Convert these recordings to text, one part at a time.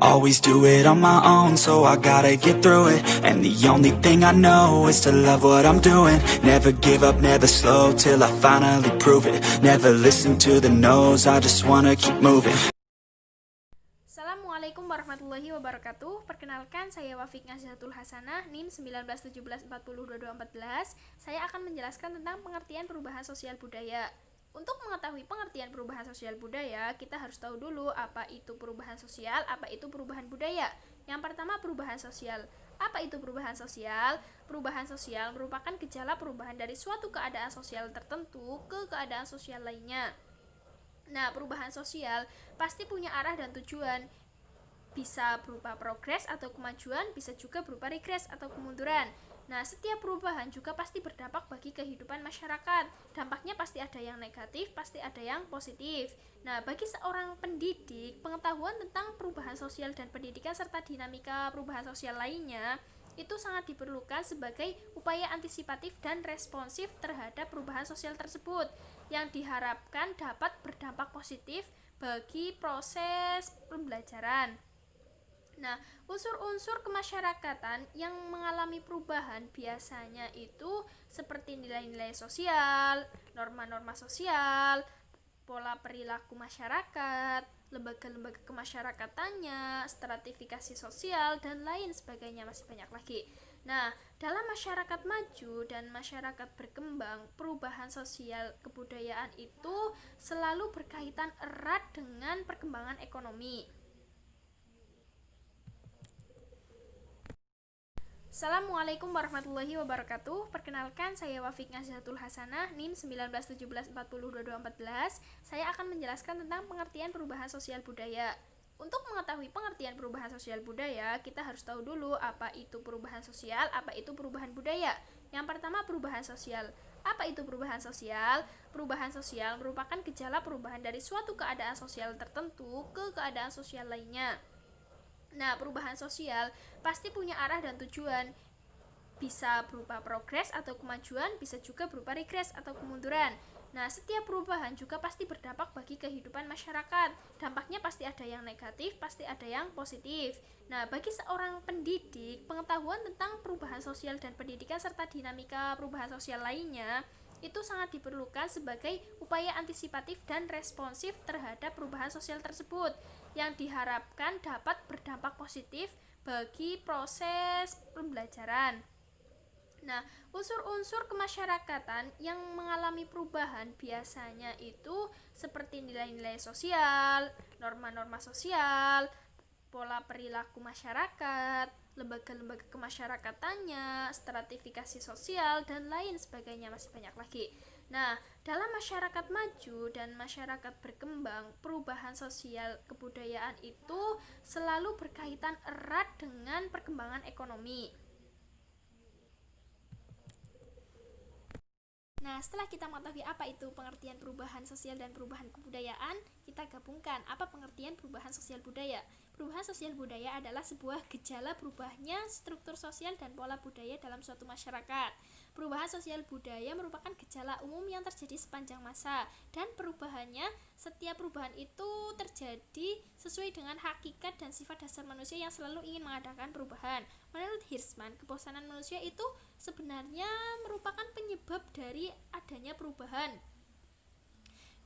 always do it on my own, so I gotta get through it. And the only thing I know is to love what I'm doing. Never give up, never slow, till I finally prove it. Never listen to the no's, I just wanna keep moving. Assalamualaikum warahmatullahi wabarakatuh. Perkenalkan, saya Wafik Nazihatul Hasanah, NIM 1917402214. Saya akan menjelaskan tentang pengertian perubahan sosial budaya. Untuk mengetahui pengertian perubahan sosial budaya, kita harus tahu dulu apa itu perubahan sosial, apa itu perubahan budaya. Yang pertama, perubahan sosial. Apa itu perubahan sosial? Perubahan sosial merupakan gejala perubahan dari suatu keadaan sosial tertentu ke keadaan sosial lainnya. Nah, perubahan sosial pasti punya arah dan tujuan. Bisa berupa progres atau kemajuan, bisa juga berupa regres atau kemunduran. Nah, setiap perubahan juga pasti berdampak bagi kehidupan masyarakat. Dampaknya pasti ada yang negatif, pasti ada yang positif. Nah, bagi seorang pendidik, pengetahuan tentang perubahan sosial dan pendidikan serta dinamika perubahan sosial lainnya itu sangat diperlukan sebagai upaya antisipatif dan responsif terhadap perubahan sosial tersebut yang diharapkan dapat berdampak positif bagi proses pembelajaran. Nah, unsur-unsur kemasyarakatan yang mengalami perubahan biasanya itu seperti nilai-nilai sosial, norma-norma sosial, pola perilaku masyarakat, lembaga-lembaga kemasyarakatannya, stratifikasi sosial, dan lain sebagainya, masih banyak lagi. Nah, dalam masyarakat maju dan masyarakat berkembang, perubahan sosial kebudayaan itu selalu berkaitan erat dengan perkembangan ekonomi. Assalamualaikum warahmatullahi wabarakatuh. Perkenalkan, saya Wafik Nazihatul Hasanah, NIM 1917402214. Saya akan menjelaskan tentang pengertian perubahan sosial budaya. Untuk mengetahui pengertian perubahan sosial budaya, kita harus tahu dulu apa itu perubahan sosial, apa itu perubahan budaya. Yang pertama, perubahan sosial. Apa itu perubahan sosial? Perubahan sosial merupakan gejala perubahan dari suatu keadaan sosial tertentu ke keadaan sosial lainnya. Nah, perubahan sosial pasti punya arah dan tujuan. Bisa berupa progres atau kemajuan, bisa juga berupa regres atau kemunduran. Nah, setiap perubahan juga pasti berdampak bagi kehidupan masyarakat. Dampaknya pasti ada yang negatif, pasti ada yang positif. Nah, bagi seorang pendidik, pengetahuan tentang perubahan sosial dan pendidikan serta dinamika perubahan sosial lainnya itu sangat diperlukan sebagai upaya antisipatif dan responsif terhadap perubahan sosial tersebut yang diharapkan dapat berdampak positif bagi proses pembelajaran. Nah, unsur-unsur kemasyarakatan yang mengalami perubahan biasanya itu seperti nilai-nilai sosial, norma-norma sosial, pola perilaku masyarakat, lembaga-lembaga kemasyarakatannya, stratifikasi sosial, dan lain sebagainya, masih banyak lagi. Nah, dalam masyarakat maju dan masyarakat berkembang, perubahan sosial kebudayaan itu selalu berkaitan erat dengan perkembangan ekonomi. Nah, setelah kita mengetahui apa itu pengertian perubahan sosial dan perubahan kebudayaan, kita gabungkan apa pengertian perubahan sosial budaya. Perubahan sosial budaya adalah sebuah gejala berubahnya struktur sosial dan pola budaya dalam suatu masyarakat. Perubahan sosial budaya merupakan gejala umum yang terjadi sepanjang masa, dan setiap perubahan itu terjadi sesuai dengan hakikat dan sifat dasar manusia yang selalu ingin mengadakan perubahan. Menurut Hirschman, kebosanan manusia itu sebenarnya merupakan penyebab dari adanya perubahan.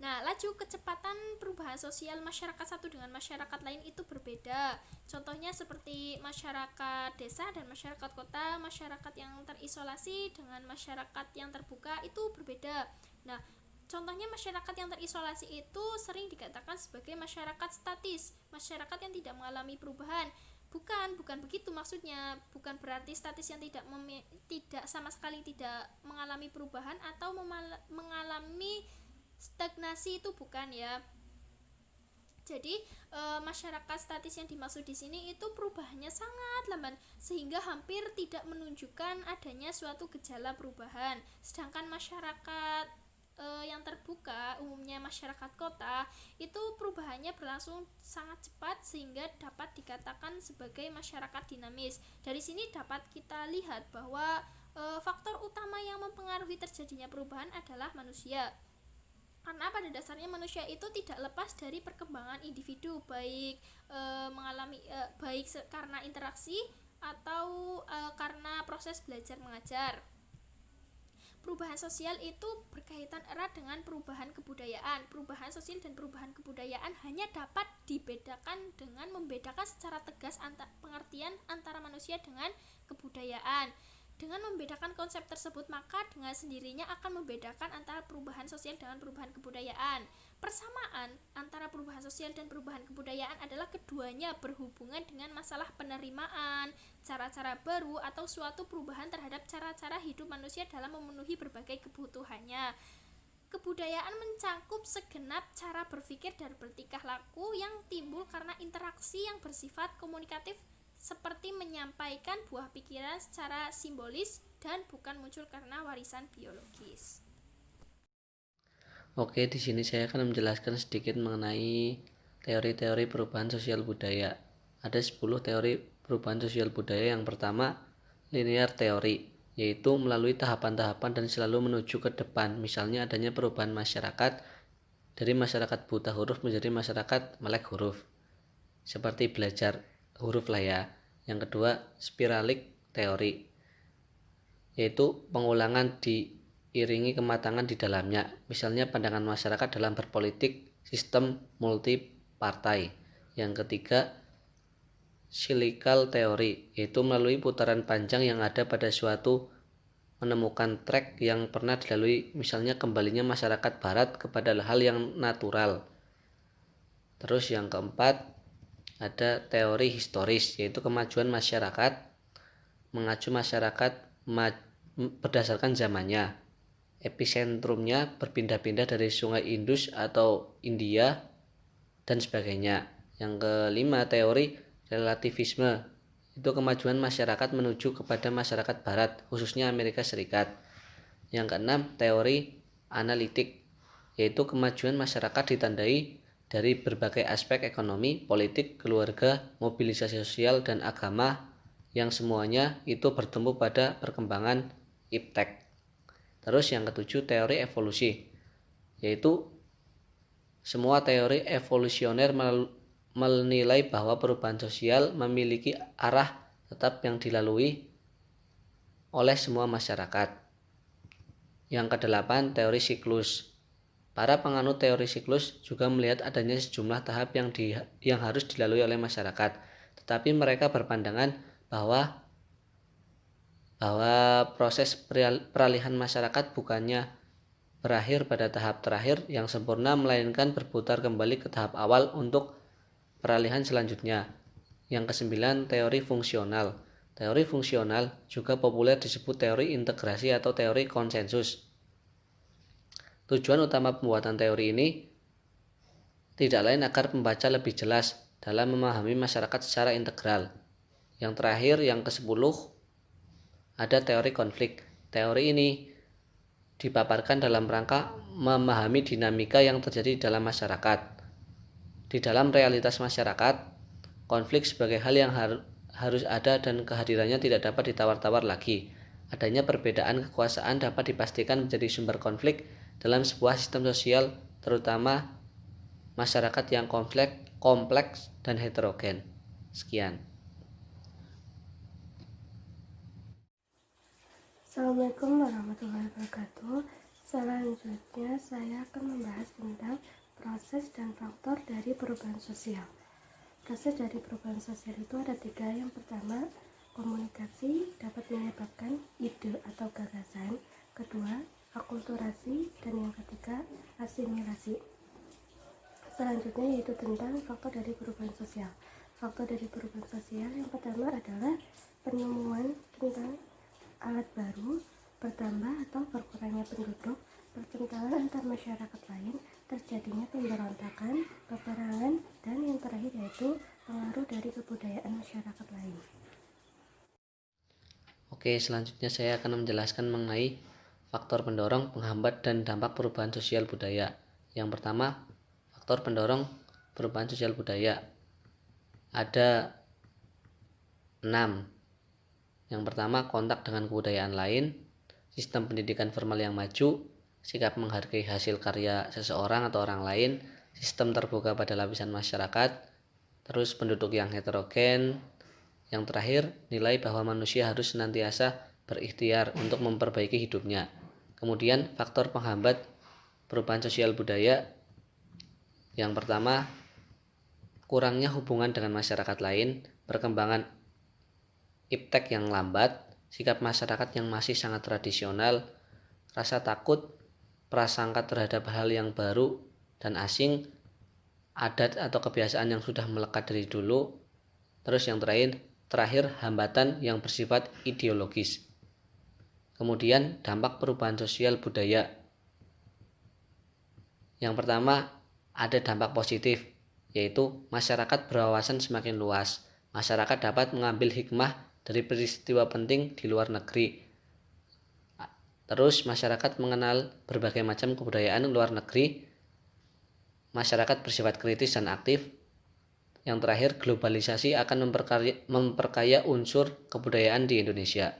Nah, laju kecepatan perubahan sosial masyarakat satu dengan masyarakat lain itu berbeda. Contohnya seperti masyarakat desa dan masyarakat kota, masyarakat yang terisolasi dengan masyarakat yang terbuka itu berbeda. Nah, contohnya masyarakat yang terisolasi itu sering dikatakan sebagai masyarakat statis, masyarakat yang tidak mengalami perubahan. Bukan begitu maksudnya. Bukan berarti statis yang tidak sama sekali tidak mengalami perubahan atau mengalami stagnasi, itu bukan ya. Jadi masyarakat statis yang dimaksud di sini itu perubahannya sangat lamban sehingga hampir tidak menunjukkan adanya suatu gejala perubahan. Sedangkan masyarakat yang terbuka, umumnya masyarakat kota, itu perubahannya berlangsung sangat cepat sehingga dapat dikatakan sebagai masyarakat dinamis. Dari sini dapat kita lihat bahwa faktor utama yang mempengaruhi terjadinya perubahan adalah manusia. Karena pada dasarnya manusia itu tidak lepas dari perkembangan individu, baik karena interaksi atau karena proses belajar mengajar. Perubahan sosial itu berkaitan erat dengan perubahan kebudayaan. Perubahan sosial dan perubahan kebudayaan hanya dapat dibedakan dengan membedakan secara tegas pengertian antara manusia dengan kebudayaan. Dengan membedakan konsep tersebut, maka dengan sendirinya akan membedakan antara perubahan sosial dengan perubahan kebudayaan. Persamaan antara perubahan sosial dan perubahan kebudayaan adalah keduanya berhubungan dengan masalah penerimaan, cara-cara baru, atau suatu perubahan terhadap cara-cara hidup manusia dalam memenuhi berbagai kebutuhannya. Kebudayaan mencakup segenap cara berpikir dan bertingkah laku yang timbul karena interaksi yang bersifat komunikatif, seperti menyampaikan buah pikiran secara simbolis dan bukan muncul karena warisan biologis. Oke, di sini saya akan menjelaskan sedikit mengenai teori-teori perubahan sosial budaya. Ada 10 teori perubahan sosial budaya. Yang pertama, linear teori, yaitu melalui tahapan-tahapan dan selalu menuju ke depan. Misalnya adanya perubahan masyarakat dari masyarakat buta huruf menjadi masyarakat melek huruf, seperti belajar huruf lah ya. Yang kedua, spiralik teori, yaitu pengulangan diiringi kematangan di dalamnya. Misalnya pandangan masyarakat dalam berpolitik, sistem multi partai. Yang ketiga, silikal teori, yaitu melalui putaran panjang yang ada pada suatu menemukan trek yang pernah dilalui, misalnya kembalinya masyarakat barat kepada hal yang natural. Terus yang keempat, ada teori historis, yaitu kemajuan masyarakat, mengacu masyarakat berdasarkan zamannya. Episentrumnya berpindah-pindah dari sungai Indus atau India dan sebagainya. Yang kelima, teori relativisme, itu kemajuan masyarakat menuju kepada masyarakat barat, khususnya Amerika Serikat. Yang keenam, teori analitik, yaitu kemajuan masyarakat ditandai dari berbagai aspek ekonomi, politik, keluarga, mobilisasi sosial, dan agama, yang semuanya itu bertumbuh pada perkembangan iptek. Terus yang ketujuh, teori evolusi, yaitu semua teori evolusioner menilai bahwa perubahan sosial memiliki arah tetap yang dilalui oleh semua masyarakat. Yang kedelapan, teori siklus. Para penganut teori siklus juga melihat adanya sejumlah tahap yang harus dilalui oleh masyarakat, tetapi mereka berpandangan bahwa proses peralihan masyarakat bukannya berakhir pada tahap terakhir yang sempurna, melainkan berputar kembali ke tahap awal untuk peralihan selanjutnya. Yang kesembilan, teori fungsional. Teori fungsional juga populer disebut teori integrasi atau teori konsensus. Tujuan utama pembuatan teori ini tidak lain agar pembaca lebih jelas dalam memahami masyarakat secara integral. Yang terakhir, yang ke-10, ada teori konflik. Teori ini dipaparkan dalam rangka memahami dinamika yang terjadi dalam masyarakat. Di dalam realitas masyarakat, konflik sebagai hal yang harus ada dan kehadirannya tidak dapat ditawar-tawar lagi. Adanya perbedaan kekuasaan dapat dipastikan menjadi sumber konflik dalam sebuah sistem sosial, terutama masyarakat yang kompleks dan heterogen. Sekian. Assalamualaikum warahmatullahi wabarakatuh. Selanjutnya saya akan membahas tentang proses dan faktor dari perubahan sosial. Proses dari perubahan sosial itu ada 3. Yang pertama, komunikasi dapat menyebabkan ide atau gagasan. Kedua, akulturasi, dan yang ketiga, asimilasi. Selanjutnya yaitu tentang faktor dari perubahan sosial. Faktor dari perubahan sosial yang pertama adalah penemuan tentang alat baru, bertambah atau berkurangnya penduduk, pertentangan antar masyarakat lain, terjadinya pemberontakan, peperangan, dan yang terakhir yaitu pengaruh dari kebudayaan masyarakat lain. Oke, selanjutnya saya akan menjelaskan mengenai faktor pendorong, penghambat, dan dampak perubahan sosial budaya. Yang pertama, faktor pendorong perubahan sosial budaya. Ada 6. Yang pertama, kontak dengan kebudayaan lain, sistem pendidikan formal yang maju, sikap menghargai hasil karya seseorang atau orang lain, sistem terbuka pada lapisan masyarakat, terus penduduk yang heterogen, yang terakhir nilai bahwa manusia harus senantiasa berikhtiar untuk memperbaiki hidupnya. Kemudian faktor penghambat perubahan sosial budaya, yang pertama kurangnya hubungan dengan masyarakat lain, perkembangan iptek yang lambat, sikap masyarakat yang masih sangat tradisional, rasa takut, prasangka terhadap hal yang baru dan asing, adat atau kebiasaan yang sudah melekat dari dulu. Terus yang terakhir hambatan yang bersifat ideologis. Kemudian dampak perubahan sosial budaya. Yang pertama ada dampak positif, yaitu masyarakat berwawasan semakin luas. Masyarakat dapat mengambil hikmah dari peristiwa penting di luar negeri. Terus masyarakat mengenal berbagai macam kebudayaan luar negeri. Masyarakat bersifat kritis dan aktif. Yang terakhir, globalisasi akan memperkaya unsur kebudayaan di Indonesia.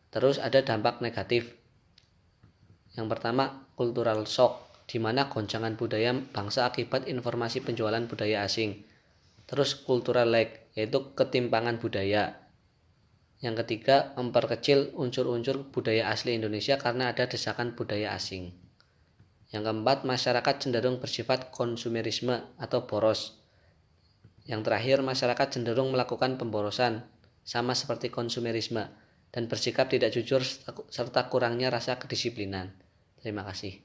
Terus ada dampak negatif. Yang pertama, cultural shock, di mana goncangan budaya bangsa akibat informasi penjualan budaya asing. Terus cultural lag, yaitu ketimpangan budaya. Yang ketiga, memperkecil unsur-unsur budaya asli Indonesia karena ada desakan budaya asing. Yang keempat, masyarakat cenderung bersifat konsumerisme atau boros. Yang terakhir, masyarakat cenderung melakukan pemborosan, sama seperti konsumerisme, dan bersikap tidak jujur serta kurangnya rasa kedisiplinan. Terima kasih.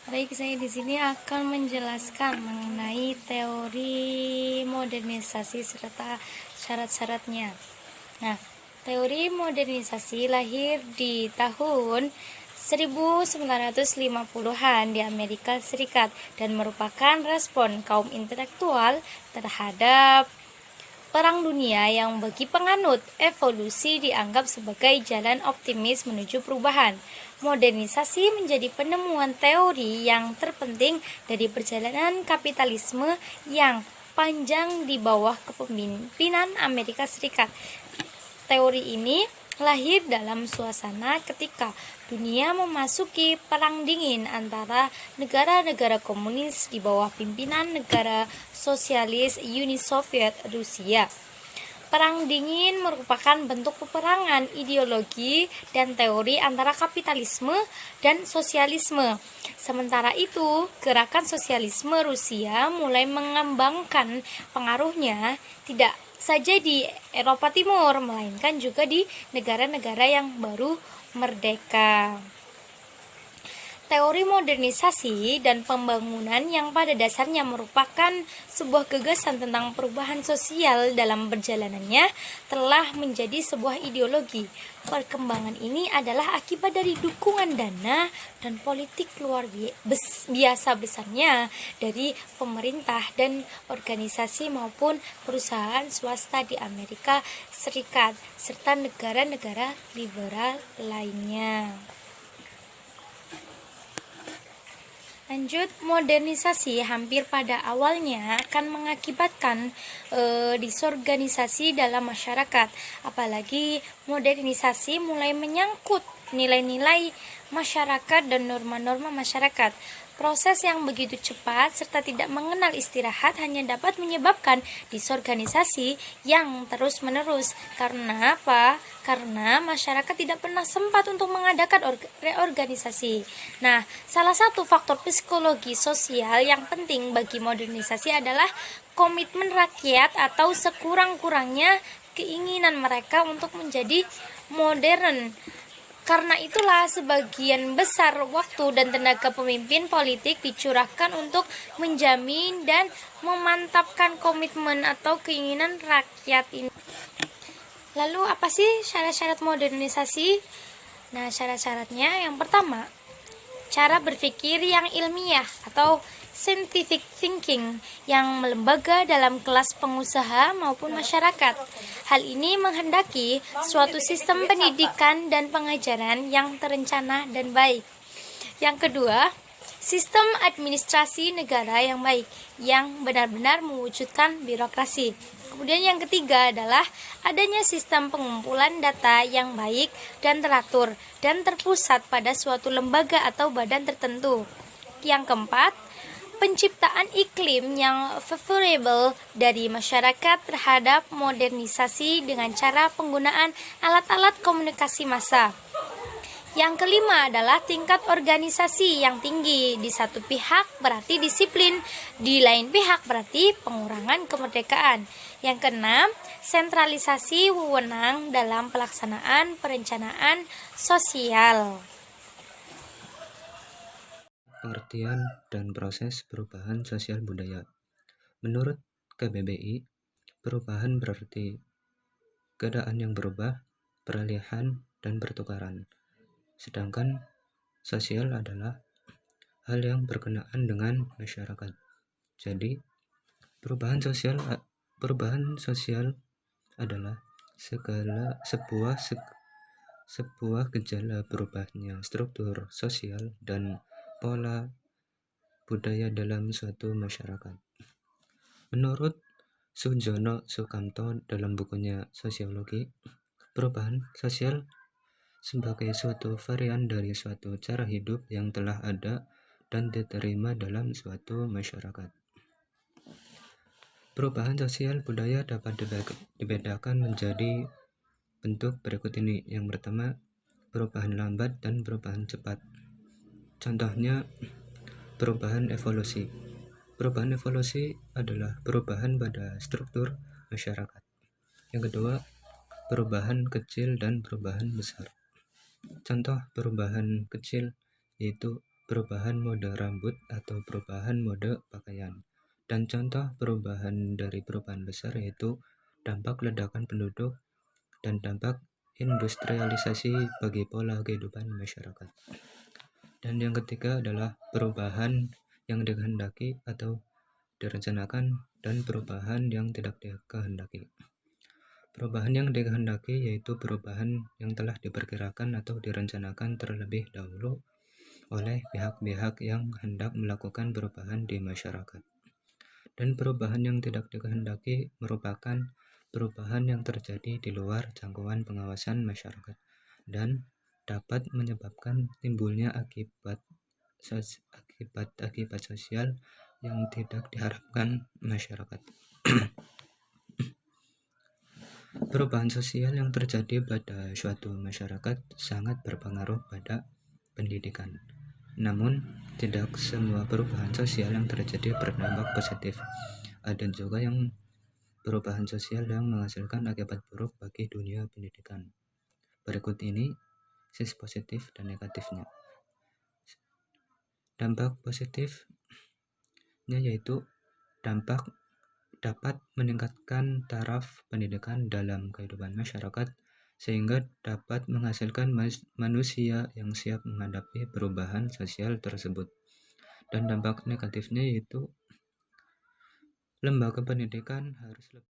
Baik, saya di sini akan menjelaskan mengenai teori modernisasi serta syarat-syaratnya. Nah, teori modernisasi lahir di tahun 1950-an di Amerika Serikat dan merupakan respon kaum intelektual terhadap Perang Dunia yang bagi penganut evolusi dianggap sebagai jalan optimis menuju perubahan. Modernisasi menjadi penemuan teori yang terpenting dari perjalanan kapitalisme yang panjang di bawah kepemimpinan Amerika Serikat. Teori ini lahir dalam suasana ketika dunia memasuki perang dingin antara negara-negara komunis di bawah pimpinan negara sosialis Uni Soviet Rusia. Perang dingin merupakan bentuk peperangan ideologi dan teori antara kapitalisme dan sosialisme. Sementara itu, gerakan sosialisme Rusia mulai mengembangkan pengaruhnya tidak saja di Eropa Timur, melainkan juga di negara-negara yang baru merdeka. Teori modernisasi dan pembangunan yang pada dasarnya merupakan sebuah gagasan tentang perubahan sosial dalam perjalanannya telah menjadi sebuah ideologi. Perkembangan ini adalah akibat dari dukungan dana dan politik luar biasa besarnya dari pemerintah dan organisasi maupun perusahaan swasta di Amerika Serikat serta negara-negara liberal lainnya. Lanjut, modernisasi hampir pada awalnya akan mengakibatkan disorganisasi dalam masyarakat. Apalagi modernisasi mulai menyangkut nilai-nilai masyarakat dan norma-norma masyarakat. Proses yang begitu cepat serta tidak mengenal istirahat hanya dapat menyebabkan disorganisasi yang terus-menerus. Karena apa? Karena masyarakat tidak pernah sempat untuk mengadakan reorganisasi. Nah, salah satu faktor psikologi sosial yang penting bagi modernisasi adalah komitmen rakyat atau sekurang-kurangnya keinginan mereka untuk menjadi modern. Karena itulah sebagian besar waktu dan tenaga pemimpin politik dicurahkan untuk menjamin dan memantapkan komitmen atau keinginan rakyat ini. Lalu apa sih syarat-syarat modernisasi? Nah, syarat-syaratnya yang pertama, cara berpikir yang ilmiah atau scientific thinking yang melembaga dalam kelas pengusaha maupun masyarakat. Hal ini menghendaki suatu sistem pendidikan dan pengajaran yang terencana dan baik. Yang kedua, sistem administrasi negara yang baik, yang benar-benar mewujudkan birokrasi. Kemudian yang ketiga adalah adanya sistem pengumpulan data yang baik dan teratur dan terpusat pada suatu lembaga atau badan tertentu. Yang keempat, penciptaan iklim yang favorable dari masyarakat terhadap modernisasi dengan cara penggunaan alat-alat komunikasi massa. Yang kelima adalah tingkat organisasi yang tinggi. Di satu pihak berarti disiplin, di lain pihak berarti pengurangan kemerdekaan. Yang keenam, sentralisasi wewenang dalam pelaksanaan perencanaan sosial. Pengertian dan proses perubahan sosial budaya. Menurut KBBI, perubahan berarti keadaan yang berubah, peralihan, dan pertukaran. Sedangkan sosial adalah hal yang berkenaan dengan masyarakat. Jadi, perubahan sosial adalah sebuah gejala berubahnya struktur sosial dan pola budaya dalam suatu masyarakat. Menurut Sujono Sukamto dalam bukunya Sosiologi, perubahan sosial sebagai suatu varian dari suatu cara hidup yang telah ada dan diterima dalam suatu masyarakat. Perubahan sosial budaya dapat dibedakan menjadi bentuk berikut ini. Yang pertama, perubahan lambat dan perubahan cepat. Contohnya, perubahan evolusi. Perubahan evolusi adalah perubahan pada struktur masyarakat. Yang kedua, perubahan kecil dan perubahan besar. Contoh perubahan kecil yaitu perubahan mode rambut atau perubahan mode pakaian. Dan contoh perubahan dari perubahan besar yaitu dampak ledakan penduduk dan dampak industrialisasi bagi pola kehidupan masyarakat. Dan yang ketiga adalah perubahan yang dikehendaki atau direncanakan dan perubahan yang tidak dikehendaki. Perubahan yang dikehendaki yaitu perubahan yang telah diperkirakan atau direncanakan terlebih dahulu oleh pihak-pihak yang hendak melakukan perubahan di masyarakat. Dan perubahan yang tidak dikehendaki merupakan perubahan yang terjadi di luar jangkauan pengawasan masyarakat dan dapat menyebabkan timbulnya akibat sosial yang tidak diharapkan masyarakat. Perubahan sosial yang terjadi pada suatu masyarakat sangat berpengaruh pada pendidikan. Namun, tidak semua perubahan sosial yang terjadi berdampak positif. Ada juga yang perubahan sosial yang menghasilkan akibat buruk bagi dunia pendidikan. Berikut ini sisi positif dan negatifnya. Dampak positifnya yaitu dampak dapat meningkatkan taraf pendidikan dalam kehidupan masyarakat sehingga dapat menghasilkan manusia yang siap menghadapi perubahan sosial tersebut. Dan dampak negatifnya yaitu lembaga pendidikan harus lebih